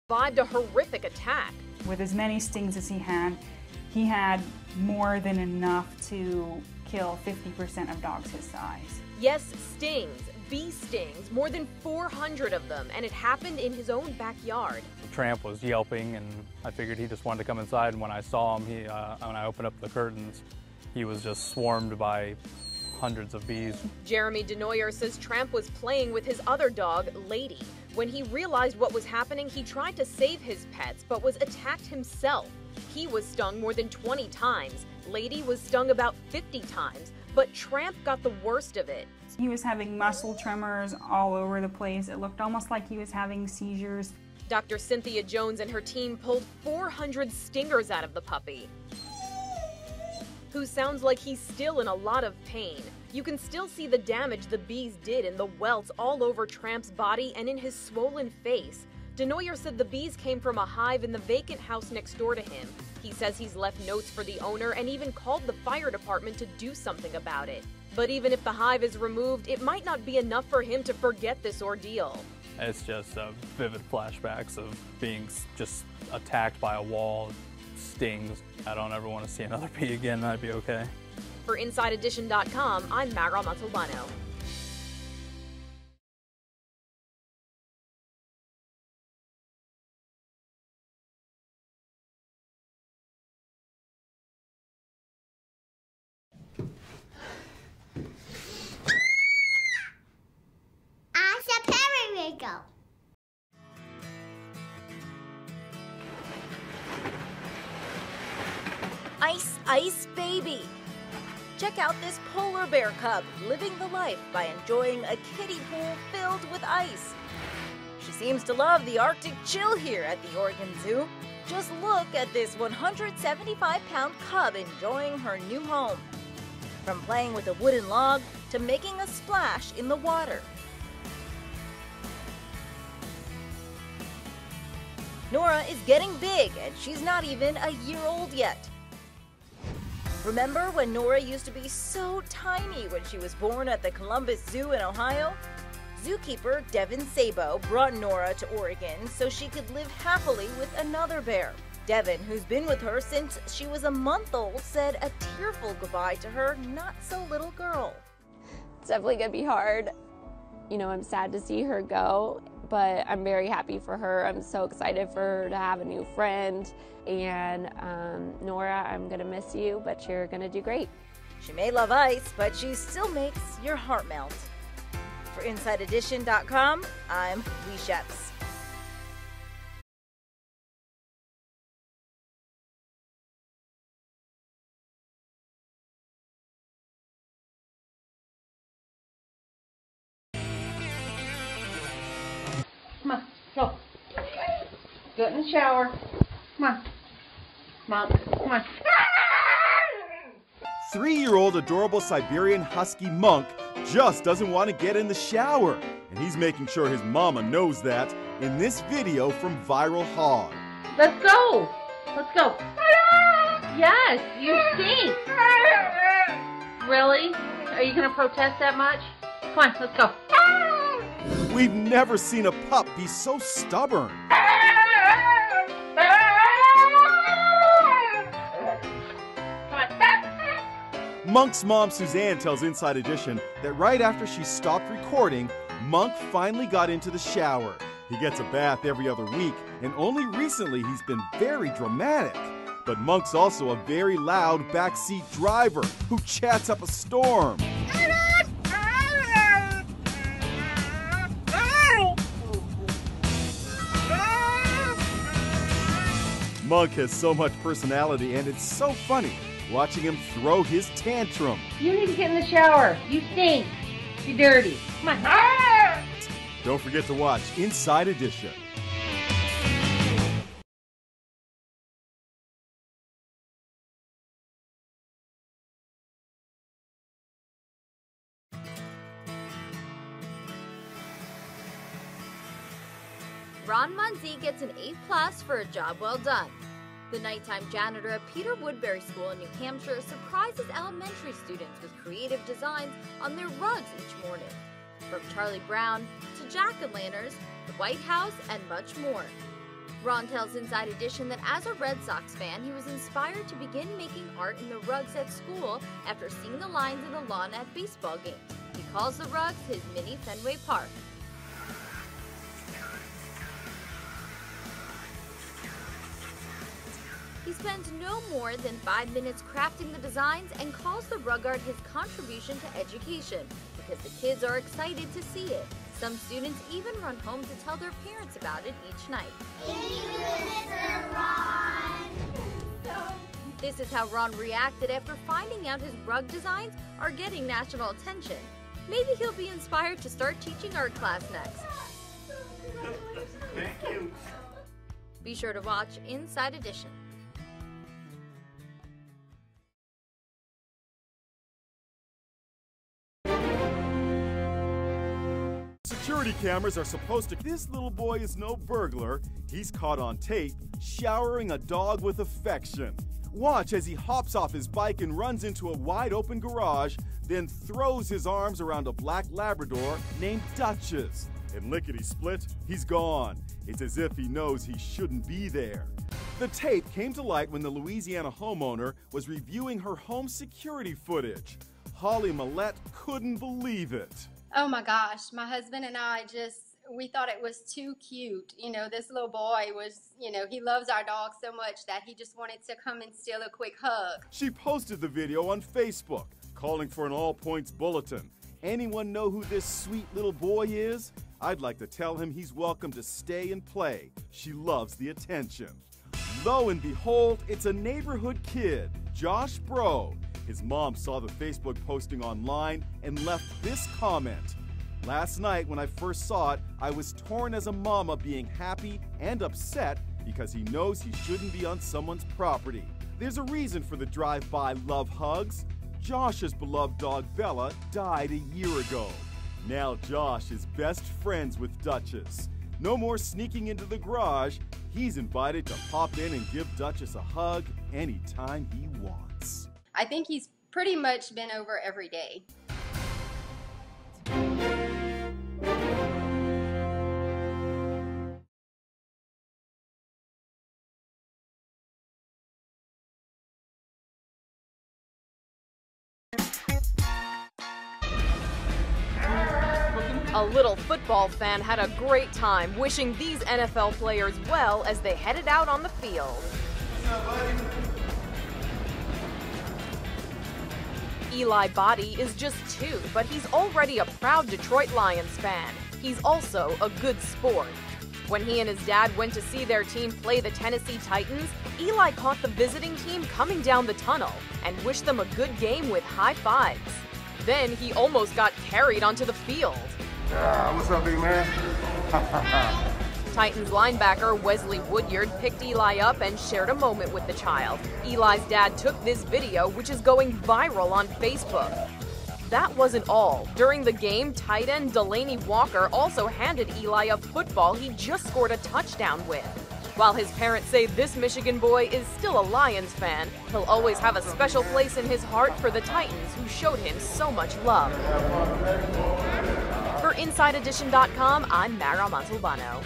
survived a horrific attack. With as many stings as he had more than enough to kill 50% of dogs his size. Yes, stings, bee stings, more than 400 of them, and it happened in his own backyard. Tramp was yelping, and I figured he just wanted to come inside, and when I saw him, when I opened up the curtains, he was just swarmed by hundreds of bees. Jeremy Denoyer says Tramp was playing with his other dog, Lady. When he realized what was happening, he tried to save his pets, but was attacked himself. He was stung more than 20 times. Lady was stung about 50 times, but Tramp got the worst of it. He was having muscle tremors all over the place. It looked almost like he was having seizures. Dr. Cynthia Jones and her team pulled 400 stingers out of the puppy, who sounds like he's still in a lot of pain. You can still see the damage the bees did in the welts all over Tramp's body and in his swollen face. Denoyer said the bees came from a hive in the vacant house next door to him. He says he's left notes for the owner and even called the fire department to do something about it. But even if the hive is removed, it might not be enough for him to forget this ordeal. It's just vivid flashbacks of being just attacked by a wall, stings. I don't ever want to see another bee again, I'd be okay. For InsideEdition.com, I'm Mara Montalbano. Go. Ice, ice, baby! Check out this polar bear cub living the life by enjoying a kiddie pool filled with ice. She seems to love the Arctic chill here at the Oregon Zoo. Just look at this 175-pound cub enjoying her new home. From playing with a wooden log to making a splash in the water. Nora is getting big, and she's not even a year old yet. Remember when Nora used to be so tiny when she was born at the Columbus Zoo in Ohio? Zookeeper Devin Sabo brought Nora to Oregon so she could live happily with another bear. Devin, who's been with her since she was a month old, said a tearful goodbye to her not-so-little girl. It's definitely gonna be hard. You know, I'm sad to see her go, but I'm very happy for her. I'm so excited for her to have a new friend. And Nora, I'm gonna miss you, but you're gonna do great. She may love ice, but she still makes your heart melt. For InsideEdition.com, I'm Lee Sheps. Come on, go. Get in the shower. Come on. Mom, come on. 3-year-old adorable Siberian Husky Monk just doesn't want to get in the shower. And he's making sure his mama knows that in this video from Viral Hog. Let's go. Let's go. Yes, you stink. Really? Are you going to protest that much? Come on, let's go. We've never seen a pup be so stubborn. Monk's mom, Suzanne, tells Inside Edition that right after she stopped recording, Monk finally got into the shower. He gets a bath every other week, and only recently he's been very dramatic. But Monk's also a very loud backseat driver who chats up a storm. Monk has so much personality, and it's so funny watching him throw his tantrum. You need to get in the shower. You stink. You're dirty. Come on. Don't forget to watch Inside Edition. Ron Munzie gets an A+ for a job well done. The nighttime janitor at Peter Woodbury School in New Hampshire surprises elementary students with creative designs on their rugs each morning. From Charlie Brown to jack-o'-lanterns, the White House, and much more. Ron tells Inside Edition that as a Red Sox fan, he was inspired to begin making art in the rugs at school after seeing the lines in the lawn at baseball games. He calls the rugs his mini Fenway Park. He spends no more than 5 minutes crafting the designs and calls the rug art his contribution to education because the kids are excited to see it. Some students even run home to tell their parents about it each night. Thank you, Mr. Ron! This is how Ron reacted after finding out his rug designs are getting national attention. Maybe he'll be inspired to start teaching art class next. Thank you. Be sure to watch Inside Edition. Security cameras are supposed to... This little boy is no burglar. He's caught on tape showering a dog with affection. Watch as he hops off his bike and runs into a wide-open garage, then throws his arms around a black Labrador named Duchess. And lickety-split, he's gone. It's as if he knows he shouldn't be there. The tape came to light when the Louisiana homeowner was reviewing her home security footage. Holly Millette couldn't believe it. Oh my gosh, my husband and I we thought it was too cute. You know, this little boy was, he loves our dog so much that he just wanted to come and steal a quick hug. She posted the video on Facebook, calling for an all-points bulletin. Anyone know who this sweet little boy is? I'd like to tell him he's welcome to stay and play. She loves the attention. Lo and behold, it's a neighborhood kid, Josh Bro. His mom saw the Facebook posting online and left this comment. Last night when I first saw it, I was torn as a mama, being happy and upset because he knows he shouldn't be on someone's property. There's a reason for the drive-by love hugs. Josh's beloved dog Bella died a year ago. Now Josh is best friends with Duchess. No more sneaking into the garage. He's invited to pop in and give Duchess a hug anytime he wants. I think he's pretty much been over every day. A little football fan had a great time wishing these NFL players well as they headed out on the field. Eli Body is just 2, but he's already a proud Detroit Lions fan. He's also a good sport. When he and his dad went to see their team play the Tennessee Titans, Eli caught the visiting team coming down the tunnel and wished them a good game with high fives. Then he almost got carried onto the field. What's up, big man? Titans linebacker Wesley Woodyard picked Eli up and shared a moment with the child. Eli's dad took this video, which is going viral on Facebook. That wasn't all. During the game, tight end Delaney Walker also handed Eli a football he just scored a touchdown with. While his parents say this Michigan boy is still a Lions fan, he'll always have a special place in his heart for the Titans, who showed him so much love. For InsideEdition.com, I'm Mara Montalbano.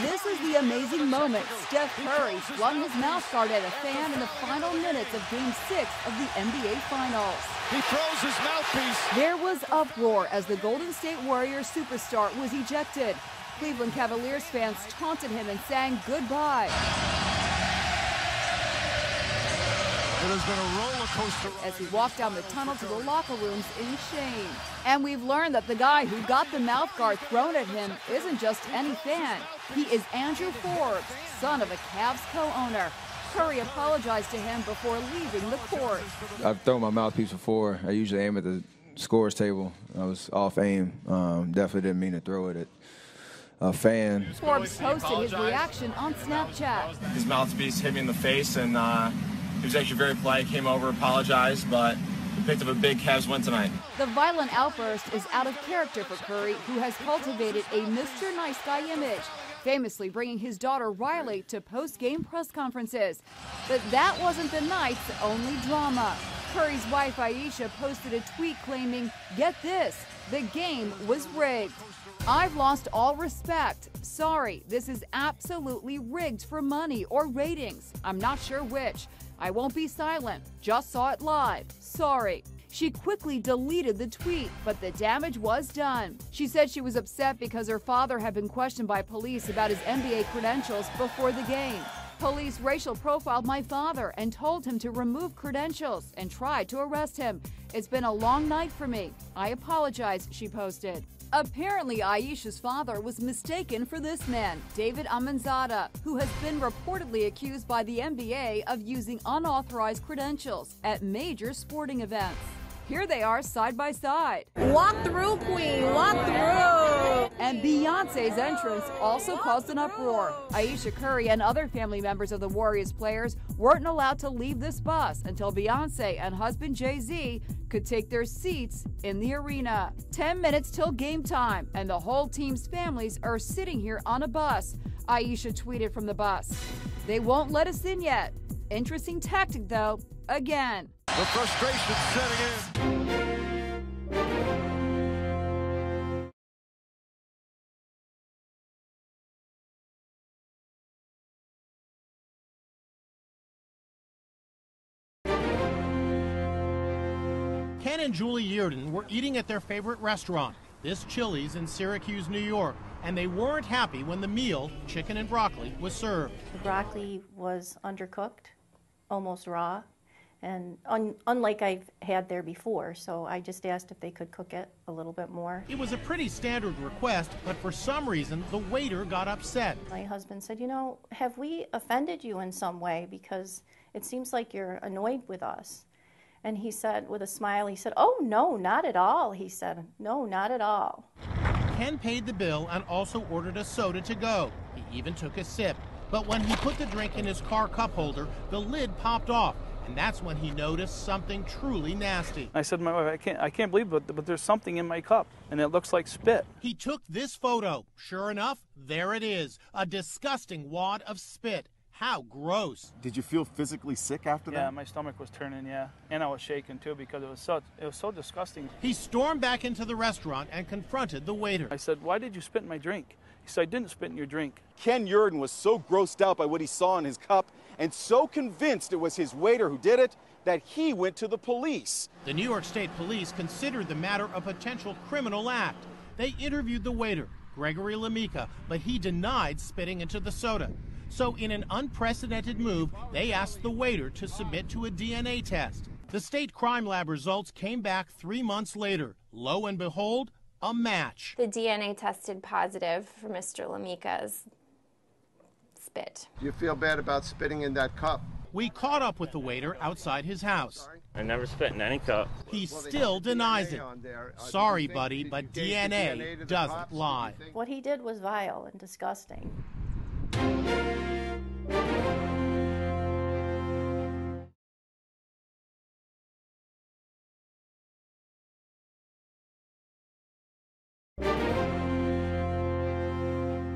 This is the amazing moment. Steph Curry flung his mouth guard at a fan in the final minutes of Game 6 of the NBA Finals. He throws his mouthpiece. There was uproar as the Golden State Warriors superstar was ejected. Cleveland Cavaliers fans taunted him and sang goodbye. It has been a roller coaster as he walked down the tunnel to the locker rooms in shame. And we've learned that the guy who got the mouth guard thrown at him isn't just any fan. He is Andrew Forbes, son of a Cavs co-owner. Curry apologized to him before leaving the court. I've thrown my mouthpiece before. I usually aim at the scores table. I was off aim. Definitely didn't mean to throw it at a fan. Forbes posted his reaction on Snapchat. His mouthpiece hit me in the face, and he was actually very polite, came over, apologized, but we picked up a big Cavs win tonight. The violent outburst is out of character for Curry, who has cultivated a Mr. Nice Guy image. famously bringing his daughter Riley to post-game press conferences. But that wasn't the night's only drama. Curry's wife Aisha posted a tweet claiming, "Get this, the game was rigged. I've lost all respect. Sorry, this is absolutely rigged for money or ratings. I'm not sure which. I won't be silent. Just saw it live. Sorry." She quickly deleted the tweet, but the damage was done. She said she was upset because her father had been questioned by police about his NBA credentials before the game. Police racial profiled my father and told him to remove credentials and tried to arrest him. It's been a long night for me. I apologize, she posted. Apparently, Aisha's father was mistaken for this man, David Amanzada, who has been reportedly accused by the NBA of using unauthorized credentials at major sporting events. Here they are side by side. Walk through, queen, walk through. And Beyonce's entrance also caused an uproar. Aisha Curry and other family members of the Warriors players weren't allowed to leave this bus until Beyonce and husband Jay-Z could take their seats in the arena. 10 minutes till game time, and the whole team's families are sitting here on a bus. Aisha tweeted from the bus. "They won't let us in yet. Interesting tactic, though, again." The frustration setting in. Ken and Julie Yearden were eating at their favorite restaurant, this Chili's in Syracuse, New York, and they weren't happy when the meal, chicken and broccoli, was served. The broccoli was undercooked, almost raw, and unlike I've had there before, so I just asked if they could cook it a little bit more. It was a pretty standard request, but for some reason, the waiter got upset. My husband said, "You know, have we offended you in some way? Because it seems like you're annoyed with us." And he said, with a smile, he said, "Oh, no, not at all." He said, "No, not at all." Ken paid the bill and also ordered a soda to go. He even took a sip. But when he put the drink in his car cup holder, the lid popped off. And that's when he noticed something truly nasty. I said to my wife, I can't believe it, but there's something in my cup, and it looks like spit. He took this photo. Sure enough, there it is, a disgusting wad of spit. How gross. Did you feel physically sick after that? Yeah, my stomach was turning, yeah. And I was shaking, too, because it was so disgusting. He stormed back into the restaurant and confronted the waiter. I said, "Why did you spit in my drink?" He said, "I didn't spit in your drink." Ken Yearden was so grossed out by what he saw in his cup and so convinced it was his waiter who did it that he went to the police. The New York State Police considered the matter a potential criminal act. They interviewed the waiter, Gregory Lamica, but he denied spitting into the soda. So in an unprecedented move, they asked the waiter to submit to a DNA test. The state crime lab results came back 3 months later. Lo and behold, a match. The DNA tested positive for Mr. Lamica's spit. Do you feel bad about spitting in that cup? We caught up with the waiter outside his house. I never spit in any cup. He still denies it. Sorry, buddy, but DNA doesn't lie. What he did was vile and disgusting.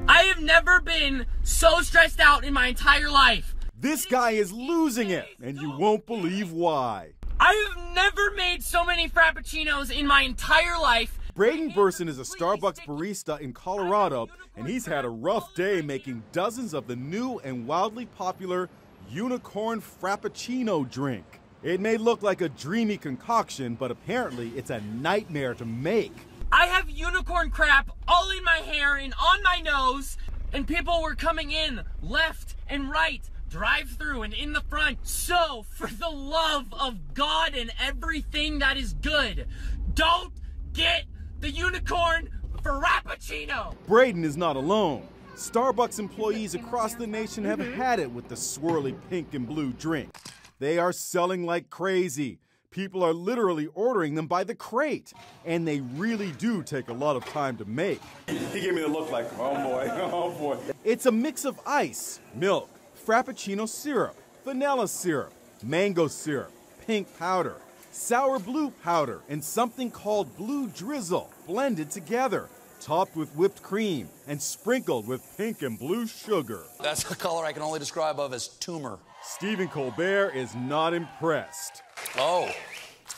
I have never been so stressed out in my entire life. This guy is losing it, and you won't believe why. I have never made so many Frappuccinos in my entire life. Braden Burson is a Starbucks barista in Colorado, and he's had a rough day making dozens of the new and wildly popular Unicorn Frappuccino drink. It may look like a dreamy concoction, but apparently it's a nightmare to make. I have unicorn crap all in my hair and on my nose, and people were coming in left and right, drive-through and in the front. So, for the love of God and everything that is good, don't get the unicorn Frappuccino. Braden is not alone. Starbucks employees across the nation have had it with the swirly pink and blue drink. They are selling like crazy. People are literally ordering them by the crate. And they really do take a lot of time to make. He gave me the look like, oh boy, oh boy. It's a mix of ice, milk, Frappuccino syrup, vanilla syrup, mango syrup, pink powder, sour blue powder, and something called blue drizzle blended together. topped with whipped cream and sprinkled with pink and blue sugar. That's a color I can only describe as tumor. Stephen Colbert is not impressed. Oh,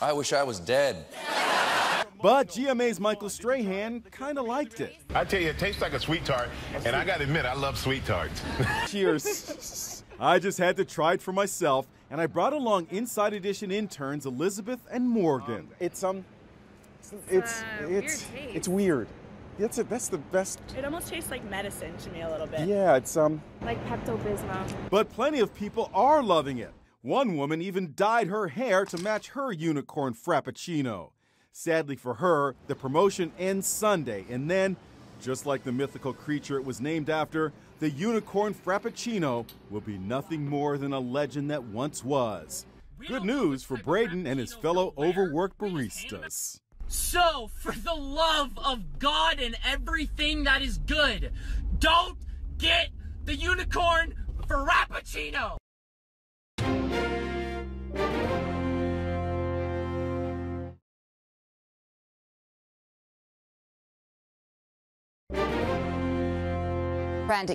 I wish I was dead. But GMA's Michael Strahan kind of liked it. I tell you, it tastes like a sweet tart, and I gotta admit, I love sweet tarts. Cheers. I just had to try it for myself, and I brought along Inside Edition interns Elizabeth and Morgan. It's weird. That's the best. It almost tastes like medicine to me a little bit. Yeah, it's like Pepto-Bismol. But plenty of people are loving it. One woman even dyed her hair to match her unicorn frappuccino. Sadly for her, the promotion ends Sunday, and then, just like the mythical creature it was named after, the unicorn frappuccino will be nothing more than a legend that once was. Good news for Braden and his fellow overworked baristas. So, for the love of God and everything that is good, don't get the unicorn frappuccino!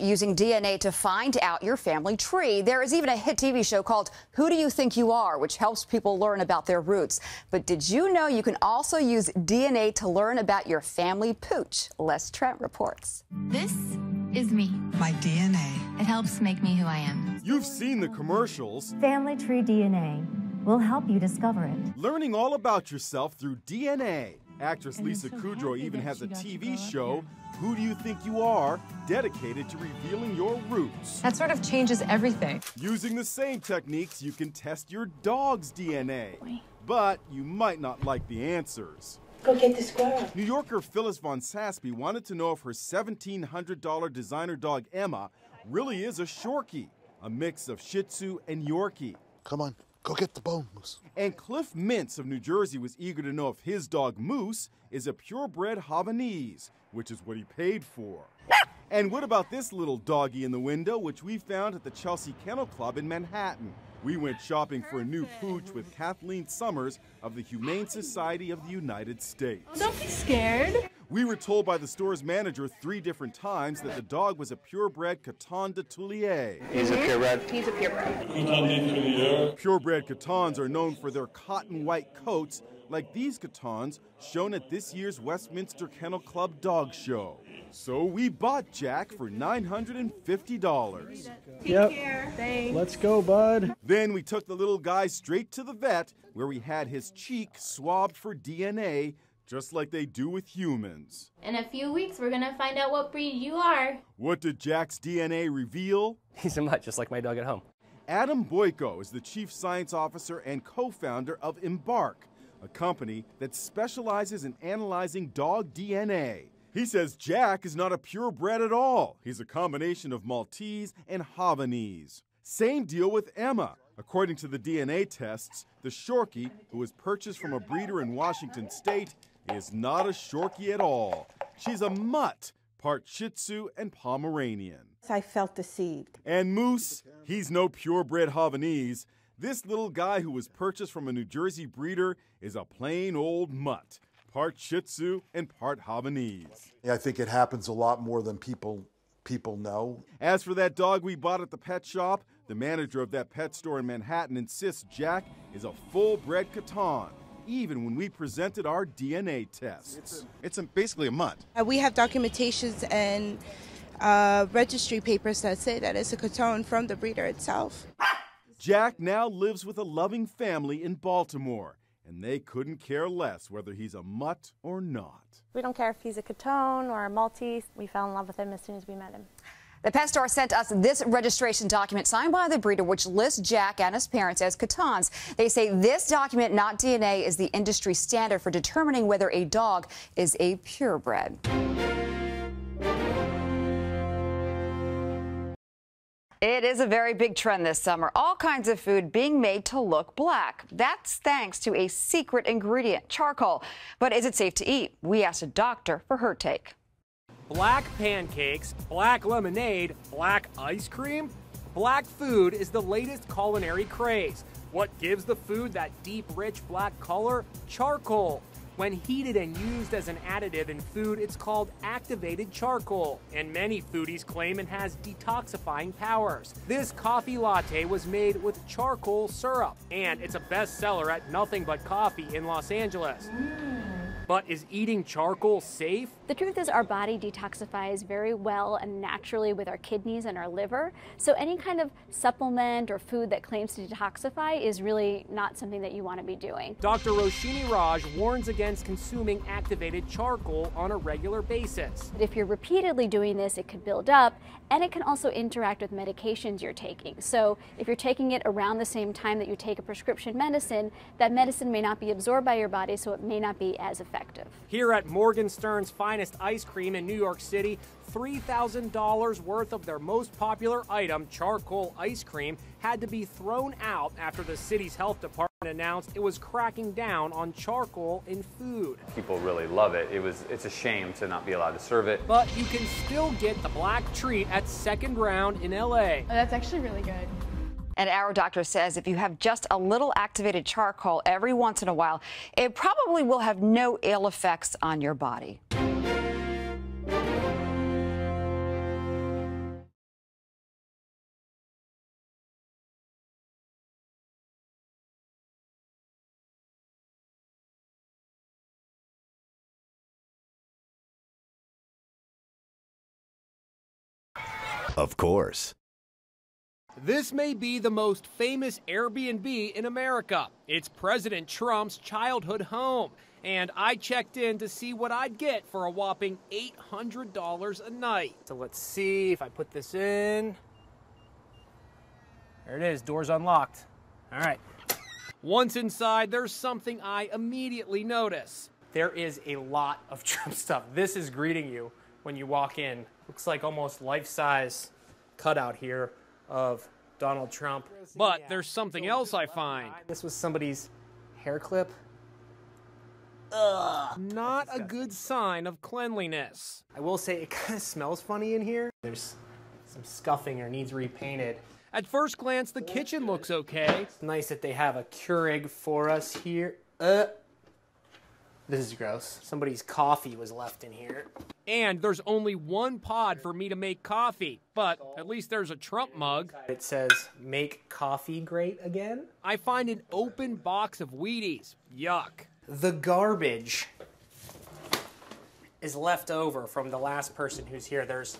Using DNA to find out your family tree. There is even a hit TV show called Who Do You Think You Are, which helps people learn about their roots. But did you know you can also use DNA to learn about your family pooch? Les Trent reports. This is me. My DNA. It helps make me who I am. You've seen the commercials. Family Tree DNA will help you discover it. Learning all about yourself through DNA. Actress Lisa Kudrow even has a TV show, Who Do You Think You Are?, dedicated to revealing your roots. That sort of changes everything. Using the same techniques, you can test your dog's DNA. But you might not like the answers. Go get the squirrel. New Yorker Phyllis Von Sassby wanted to know if her $1,700 designer dog Emma really is a Shorkie, a mix of Shih Tzu and Yorkie. Come on. Go get the bone, Moose. And Cliff Mintz of New Jersey was eager to know if his dog Moose is a purebred Havanese, which is what he paid for. And what about this little doggy in the window, which we found at the Chelsea Kennel Club in Manhattan? We went shopping for a new pooch with Kathleen Summers of the Humane Society of the United States. Oh, don't be scared. We were told by the store's manager 3 different times that the dog was a purebred Coton de Tulier. He's a purebred? He's a purebred. Purebred Cotons are known for their cotton white coats, like these Cotons shown at this year's Westminster Kennel Club Dog Show. So we bought Jack for $950. Yep. Thanks. Let's go, bud. Then we took the little guy straight to the vet, where we had his cheek swabbed for DNA, just like they do with humans. In a few weeks, we're gonna find out what breed you are. What did Jack's DNA reveal? He's a mutt, just like my dog at home. Adam Boyko is the chief science officer and co-founder of Embark, a company that specializes in analyzing dog DNA. He says Jack is not a purebred at all. He's a combination of Maltese and Havanese. Same deal with Emma. According to the DNA tests, the Shorkie, who was purchased from a breeder in Washington State, is not a Shorkie at all. She's a mutt, part Shih Tzu and Pomeranian. I felt deceived. And Moose, he's no purebred Havanese. This little guy who was purchased from a New Jersey breeder is a plain old mutt, part Shih Tzu and part Havanese. Yeah, I think it happens a lot more than people know. As for that dog we bought at the pet shop, the manager of that pet store in Manhattan insists Jack is a full-bred Coton, even when we presented our DNA tests. It's basically a mutt. We have documentations and registry papers that say that it's a Coton from the breeder itself. Jack now lives with a loving family in Baltimore, and they couldn't care less whether he's a mutt or not. We don't care if he's a Coton or a Maltese. We fell in love with him as soon as we met him. The pet store sent us this registration document signed by the breeder, which lists Jack and his parents as Cotons. They say this document, not DNA, is the industry standard for determining whether a dog is a purebred. It is a very big trend this summer. All kinds of food being made to look black. That's thanks to a secret ingredient, charcoal. But is it safe to eat? We asked a doctor for her take. Black pancakes, black lemonade, black ice cream. Black food is the latest culinary craze. What gives the food that deep, rich black color? Charcoal. When heated and used as an additive in food, it's called activated charcoal, and many foodies claim it has detoxifying powers. This coffee latte was made with charcoal syrup, and it's a bestseller at Nothing But Coffee in Los Angeles. But is eating charcoal safe? The truth is our body detoxifies very well and naturally with our kidneys and our liver. So any kind of supplement or food that claims to detoxify is really not something that you want to be doing. Dr. Roshini Raj warns against consuming activated charcoal on a regular basis. If you're repeatedly doing this, it could build up, and it can also interact with medications you're taking. So if you're taking it around the same time that you take a prescription medicine, that medicine may not be absorbed by your body, so it may not be as effective. Here at Morgenstern's Finest Ice Cream in New York City, $3,000 worth of their most popular item, charcoal ice cream, had to be thrown out after the city's health department announced it was cracking down on charcoal in food. People really love it. It's a shame to not be allowed to serve it. But you can still get the black treat at Second Round in LA. Oh, that's actually really good. And our doctor says if you have just a little activated charcoal every once in a while, it probably will have no ill effects on your body. Of course. This may be the most famous Airbnb in America. It's President Trump's childhood home, and I checked in to see what I'd get for a whopping $800 a night. So let's see if I put this in. There it is, door's unlocked. All right. Once inside, there's something I immediately notice. There is a lot of Trump stuff. This is greeting you when you walk in. Looks like almost life-size cutout here of Donald Trump. But there's something else I find. This was somebody's hair clip. Ugh. Not a good sign of cleanliness. I will say it kind of smells funny in here. There's some scuffing or needs repainted. At first glance, the kitchen looks okay. It's nice that they have a Keurig for us here. This is gross. Somebody's coffee was left in here. And there's only one pod for me to make coffee, but at least there's a Trump mug. It says, make coffee great again. I find an open box of Wheaties. Yuck. The garbage is left over from the last person who's here. There's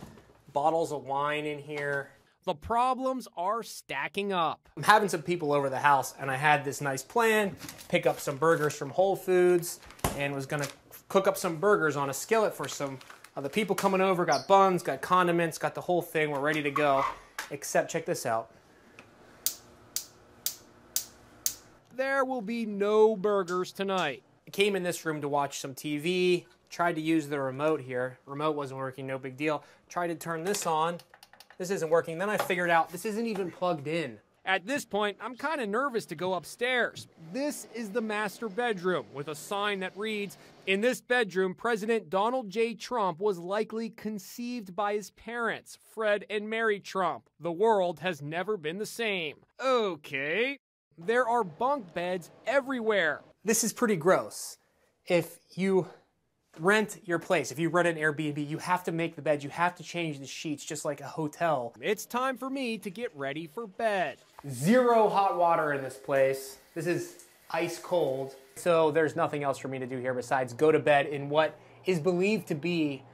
bottles of wine in here. The problems are stacking up. I'm having some people over the house, and I had this nice plan, pick up some burgers from Whole Foods, and was gonna cook up some burgers on a skillet for some of the people coming over. Got buns, got condiments, got the whole thing. We're ready to go. Except, check this out. There will be no burgers tonight. I came in this room to watch some TV, tried to use the remote here. Remote wasn't working, no big deal. Tried to turn this on. This isn't working. Then I figured out this isn't even plugged in. At this point, I'm kind of nervous to go upstairs. This is the master bedroom with a sign that reads, "In this bedroom, President Donald J. Trump was likely conceived by his parents, Fred and Mary Trump. The world has never been the same." Okay. There are bunk beds everywhere. This is pretty gross. If you rent your place, if you rent an Airbnb, you have to make the bed, you have to change the sheets just like a hotel. It's time for me to get ready for bed. Zero hot water in this place. This is ice cold. So there's nothing else for me to do here besides go to bed in what is believed to be